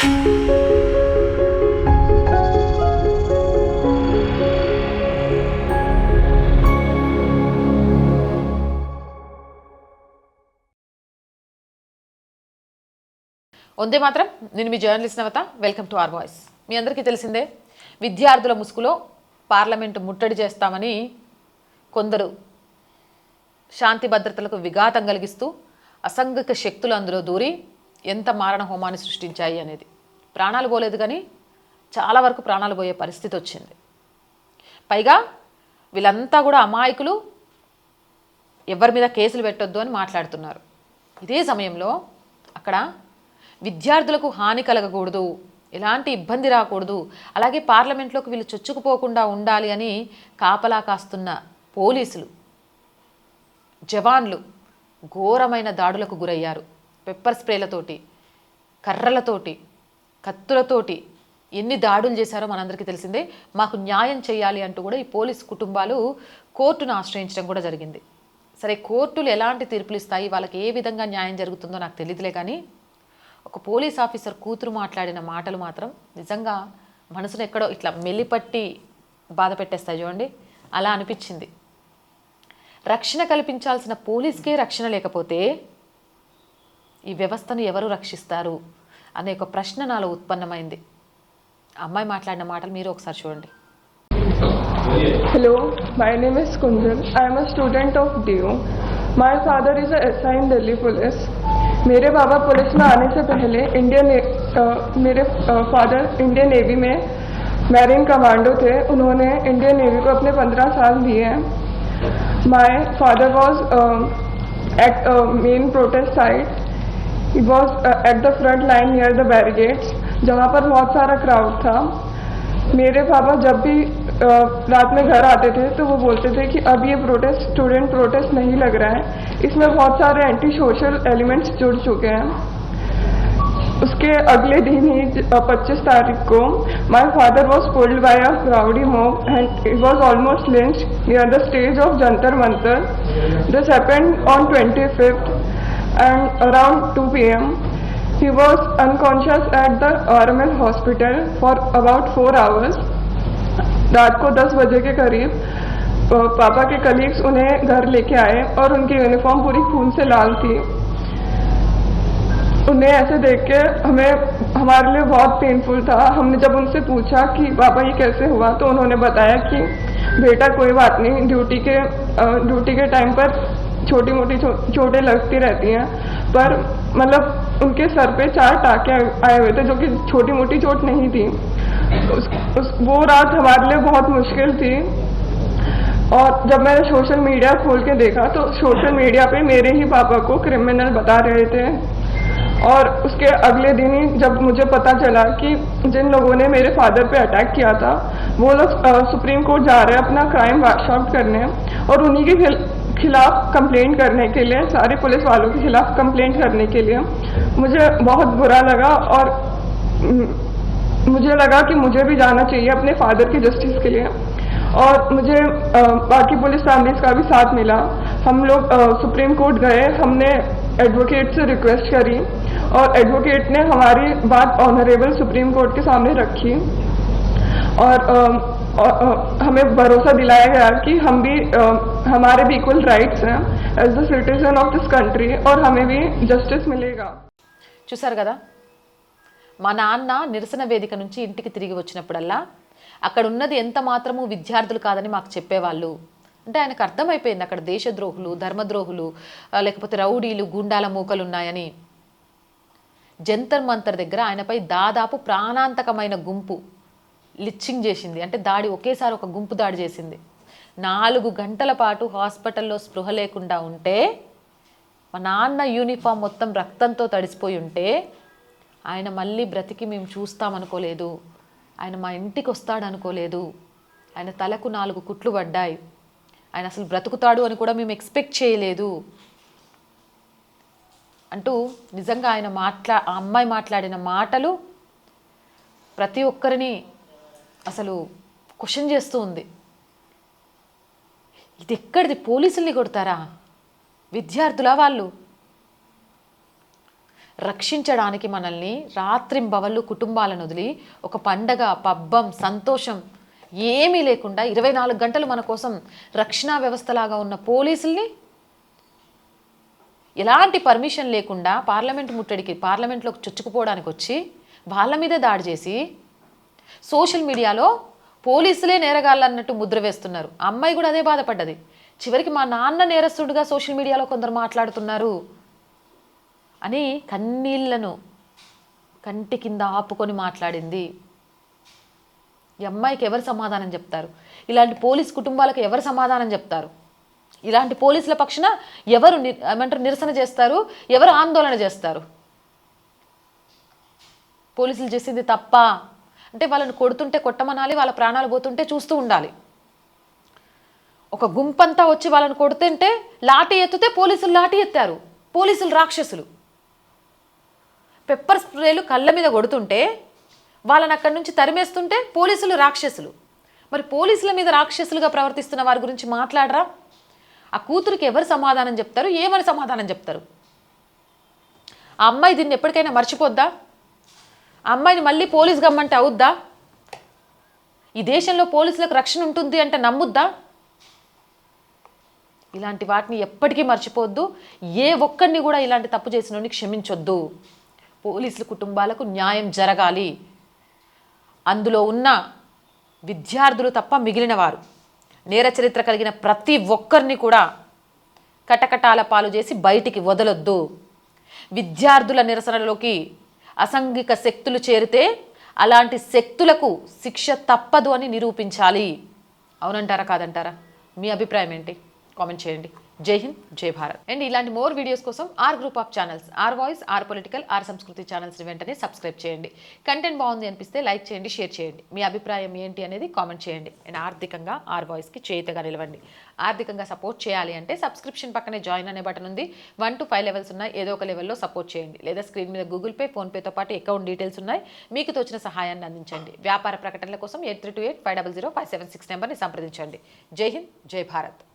వందే మాత్రం. నేను మీ journalist Navatha. Welcome to R voice. మీ అందరికీ తెలిసిందే, విద్యార్థుల ముసుగులో పార్లమెంటు ముట్టడి చేస్తామని కొందరు శాంతి భద్రతలకు విఘాతం కలిగిస్తూ అసంఘిక శక్తులు అందులో దూరి ఎంత మారణ హోమాన్ని సృష్టించాయి అనేది. ప్రాణాలు పోలేదు కానీ చాలా వరకు ప్రాణాలు పోయే పరిస్థితి వచ్చింది. పైగా వీళ్ళంతా కూడా అమాయకులు, ఎవరి మీద కేసులు పెట్టొద్దు అని మాట్లాడుతున్నారు. ఇదే సమయంలో అక్కడ విద్యార్థులకు హాని కలగకూడదు, ఎలాంటి ఇబ్బంది రాకూడదు, అలాగే పార్లమెంట్లోకి వీళ్ళు చొచ్చుకుపోకుండా ఉండాలి అని కాపలా కాస్తున్న పోలీసులు, జవాన్లు ఘోరమైన దాడులకు గురయ్యారు. పెప్పర్ స్ప్రేలతోటి, కర్రలతోటి, కత్తులతోటి ఎన్ని దాడులు చేశారో మనందరికీ తెలిసిందే. మాకు న్యాయం చేయాలి అంటూ కూడా ఈ పోలీసు కుటుంబాలు కోర్టును ఆశ్రయించడం కూడా జరిగింది. సరే, కోర్టులు ఎలాంటి తీర్పులు ఇస్తాయి, వాళ్ళకి ఏ విధంగా న్యాయం జరుగుతుందో నాకు తెలియదులే, కానీ ఒక పోలీస్ ఆఫీసర్ కూతురు మాట్లాడిన మాటలు మాత్రం నిజంగా మనసును ఎక్కడో ఇట్లా మెల్లిపట్టి బాధ పెట్టేస్తాయి. చూడండి, అలా అనిపించింది. రక్షణ కల్పించాల్సిన పోలీస్కే రక్షణ లేకపోతే ఈ వ్యవస్థను ఎవరు రక్షిస్తారు అనే ఒక ప్రశ్న నాలో ఉత్పన్నమైంది. అమ్మాయి మాట్లాడిన మాటలు మీరు ఒకసారి చూడండి. Hello, my name is Kunjal. I am a student of DU. My father is a SI in Delhi Police. मेरे बाबा पुलिस में आने से पहले मेरे फादर इंडियन नेवी में मैरीन कमांडो थे. उन्होंने इंडियन नेवी को अपने 15 साल दिए हैं. My father was at main protest site. He was at the front line near the barricades, जहाँ पर बहुत सारा क्राउड था. मेरे पापा जब भी रात में घर आते थे तो वो बोलते थे कि अब ये प्रोटेस्ट स्टूडेंट प्रोटेस्ट नहीं लग रहा है, इसमें बहुत सारे एंटी सोशल एलिमेंट्स जुड़ चुके हैं. उसके अगले दिन ही 25 तारीख को my father was pulled bye a rowdy mob and he was almost lynched near the stage of Jantar Mantar. This happened on 25th and around 2 p.m. He was unconscious at the RML hospital for about 4 hours. रात को 10 बजे के करीब पापा के colleagues उन्हें घर लेके आए और उनकी यूनिफॉर्म पूरी खून से लाल थी. उन्हें ऐसे देख के हमारे लिए बहुत पेनफुल था. हमने जब उनसे पूछा कि पापा ये कैसे हुआ तो उन्होंने बताया कि बेटा कोई बात नहीं, ड्यूटी के टाइम पर छोटी मोटी चोटें लगती रहती हैं, पर मतलब उनके सर पे 4 टाँके आए हुए थे जो कि छोटी मोटी चोट नहीं थी. वो रात हमारे लिए बहुत मुश्किल थी. और जब मैंने सोशल मीडिया खोल के देखा तो सोशल मीडिया पे मेरे ही पापा को क्रिमिनल बता रहे थे. और उसके अगले दिन ही जब मुझे पता चला कि जिन लोगों ने मेरे फादर पे अटैक किया था वो लोग सुप्रीम कोर्ट जा रहे हैं अपना क्राइम वाश आउट करने, और उन्हीं के खिलाफ कंप्लेंट करने के लिए, सारे पुलिस वालों के खिलाफ कंप्लेंट करने के लिए मुझे बहुत बुरा लगा. और मुझे लगा कि मुझे भी जाना चाहिए अपने फादर की जस्टिस के लिए. और मुझे बाकी पुलिस फैमिलीज का भी साथ मिला. हम लोग सुप्रीम कोर्ट गए, हमने एडवोकेट से रिक्वेस्ट करी और एडवोकेट ने हमारी बात ऑनरेबल सुप्रीम कोर्ट के सामने रखी. और हमें भरोसा दिलाया गया कि हम भी हमारे भी इक्वल राइट्स हैं as the citizen of this country और हमें भी जस्टिस मिलेगा. చూసారు కదా, మా నాన్న నిరసన వేదిక నుంచి ఇంటికి తిరిగి వచ్చినప్పుడల్లా అక్కడ ఉన్నది ఎంత మాత్రము విద్యార్థులు కాదని మాకు చెప్పేవాళ్ళు. అంటే ఆయనకు అర్థమైపోయింది అక్కడ దేశద్రోహులు, ధర్మద్రోహులు, లేకపోతే రౌడీలు, గుండాల మూకలు ఉన్నాయని. జంతర్ మంతర్ దగ్గర ఆయనపై దాదాపు ప్రాణాంతకమైన గుంపు లిచ్చింగ్ చేసింది. అంటే దాడి ఒకేసారి ఒక గుంపు దాడి చేసింది. 4 గంటల పాటు హాస్పిటల్లో స్పృహ లేకుండా ఉంటే, మా నాన్న యూనిఫామ్ మొత్తం రక్తంతో తడిసిపోయి ఉంటే, ఆయన మళ్ళీ బ్రతికి మేము చూస్తామనుకోలేదు, ఆయన మా ఇంటికి వస్తాడు అనుకోలేదు, ఆయన తలకు 4 కుట్లు పడ్డాయి, ఆయన అసలు బ్రతుకుతాడు అని కూడా మేము ఎక్స్పెక్ట్ చేయలేదు అంటూ నిజంగా ఆయన ఆ అమ్మాయి మాట్లాడిన మాటలు ప్రతి ఒక్కరిని అసలు క్వశ్చన్ చేస్తూ ఉంది. ఇది ఎక్కడిది? పోలీసుల్ని కొడతారా? విద్యార్థుల వాళ్ళు రక్షించడానికి మనల్ని రాత్రింబవళ్ళు కుటుంబాలను వదిలి ఒక పండగ పబ్బం సంతోషం ఏమీ లేకుండా 24 గంటలు మన కోసం రక్షణ వ్యవస్థలాగా ఉన్న పోలీసుల్ని ఎలాంటి పర్మిషన్ లేకుండా పార్లమెంట్ ముట్టడికి పార్లమెంట్లోకి చొచ్చుకుపోవడానికి వచ్చి వాళ్ళ మీదే దాడి చేసి సోషల్ మీడియాలో పోలీసులే నేరగాళ్ళు అన్నట్టు ముద్ర వేస్తున్నారు. అమ్మాయి కూడా అదే బాధపడ్డది. చివరికి మా నాన్న నేరస్తుడుగా సోషల్ మీడియాలో కొందరు మాట్లాడుతున్నారు అని కన్నీళ్లను కంటి కింద ఆపుకొని మాట్లాడింది. ఈ అమ్మాయికి ఎవరు సమాధానం చెప్తారు? ఇలాంటి పోలీస్ కుటుంబాలకు ఎవరు సమాధానం చెప్తారు? ఇలాంటి పోలీసుల పక్షాన ఎవరు ఏమంటారు నిరసన చేస్తారు? ఎవరు ఆందోళన చేస్తారు? పోలీసులు చేసింది తప్ప అంటే వాళ్ళని కొడుతుంటే కొట్టమనాలి, వాళ్ళ ప్రాణాలు పోతుంటే చూస్తూ ఉండాలి. ఒక గుంపంతా వచ్చి వాళ్ళని కొడుతుంటే లాఠీ ఎత్తితే పోలీసులు లాఠీ ఎత్తారు. పోలీసులు రాక్షసులు. పెప్పర్ స్ప్రేలు కళ్ళ మీద కొడుతుంటే వాళ్ళని అక్కడి నుంచి తరిమేస్తుంటే పోలీసులు రాక్షసులు. మరి పోలీసుల మీద రాక్షసులుగా ప్రవర్తిస్తున్న వారి గురించి మాట్లాడరా? ఆ కూతురికి ఎవరు సమాధానం చెప్తారు? ఏమని సమాధానం చెప్తారు? ఆ అమ్మాయి దీన్ని ఎప్పటికైనా మర్చిపోద్దా? ఆ అమ్మాయిని మళ్ళీ పోలీస్ గమ్మంటే అవుద్దా? ఈ దేశంలో పోలీసులకు రక్షణ ఉంటుంది అంటే నమ్ముద్దా? ఇలాంటి వాటిని ఎప్పటికీ మర్చిపోవద్దు. ఏ ఒక్కడిని కూడా ఇలాంటి తప్పు చేసిన క్షమించొద్దు. పోలీసుల కుటుంబాలకు న్యాయం జరగాలి. అందులో ఉన్న విద్యార్థులు తప్ప మిగిలిన వారు నేర చరిత్ర కలిగిన ప్రతి ఒక్కరిని కూడా కటకటాల పాలు చేసి బయటికి వదలొద్దు. విద్యార్థుల నిరసనలోకి అసాంఘిక శక్తులు చేరితే అలాంటి శక్తులకు శిక్ష తప్పదు అని నిరూపించాలి. అవునంటారా కాదంటారా? మీ అభిప్రాయం ఏంటి? కామెంట్ చేయండి. జై హింద్, జై భారత్. అండ్ ఇలాంటి మోర్ వీడియోస్ కోసం our group of channels, our voice, our political, our Samskriti ఛానల్స్ని వెంటనే సబ్స్క్రైబ్ చేయండి. కంటెంట్ బాగుంది అనిపిస్తే లైక్ చేయండి, షేర్ చేయండి. మీ అభిప్రాయం ఏంటి అనేది కామెంట్ చేయండి. అండ్ ఆర్థికంగా ఆర్ వాయిస్కి చేయుతగా నిలవండి. ఆర్థికంగా సపోర్ట్ చేయాలి అంటే సబ్స్క్రిప్షన్ పక్కనే జాయిన్ అనే బటన్ ఉంది. 1 to 5 లెవెల్స్ ఉన్నాయి. ఏదో ఒక లెవెల్లో సపోర్ట్ చేయండి. లేదా స్క్రీన్ మీద గూగుల్ పే, ఫోన్పేతో పాటు అకౌంట్ డీటెయిల్స్ ఉన్నాయి. మీకు తోచిన సహాయాన్ని అందించండి. వ్యాపార ప్రకటనల కోసం 8328500576 నెంబర్ని సంప్రదించండి. జై హింద్, జై భారత్.